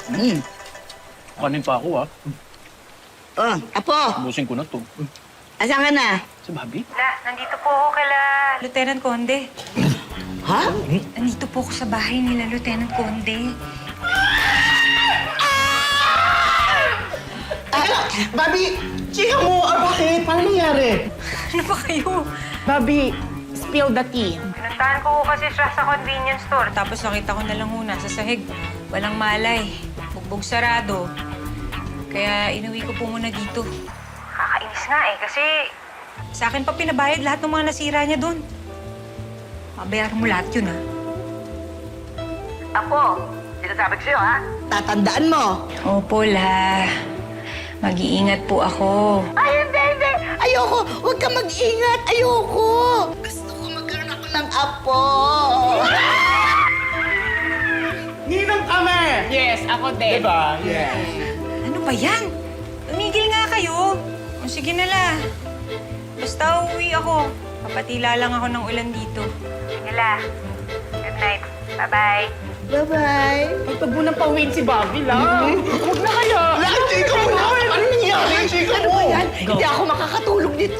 Hmm. Kanin pa ako, Oh, Apo, Ubusin ko na to. asan ka na? Si Bobby? Nandito po ako kila Lieutenant Conde. Ha? Nandito po ako sa bahay nila, Lieutenant Conde. Bobby, chika mo! Bakit? Paano nangyari? Ano ba kayo? Bobby, spill the tea. Pinuntahan ko kasi siya sa convenience store. Tapos nakita ko na lang una sa sahig. Walang malay. Bugbog sarado. Kaya inuwi ko po muna dito. Kakainis nga eh, kasi sa akin pa pinabayad lahat ng mga nasira niya doon. Mabayaran mo lahat yun, ha? Apo, sinasabi ko sa'yo, ha? Tatandaan mo. Opo, La. Mag-iingat po ako. Ay, hindi. Ayoko. Huwag ka mag-ingat. Ayoko. Gusto ko magkaroon ako ng apo. Ninang kami! Yes, ako din. Diba? Yes. Ano ba yan? Tumigil nga kayo. O sige na, La. Basta uuwi ako. Papatila lang ako ng ulan dito. Sige, La. Good night. Bye-bye. Bye-bye. Magtabunan pa win si Bobby lang. Huwag na kaya. Chika mo na! Ano nangyari? Chika Ano ba yan? Hindi ako makakatulog dito.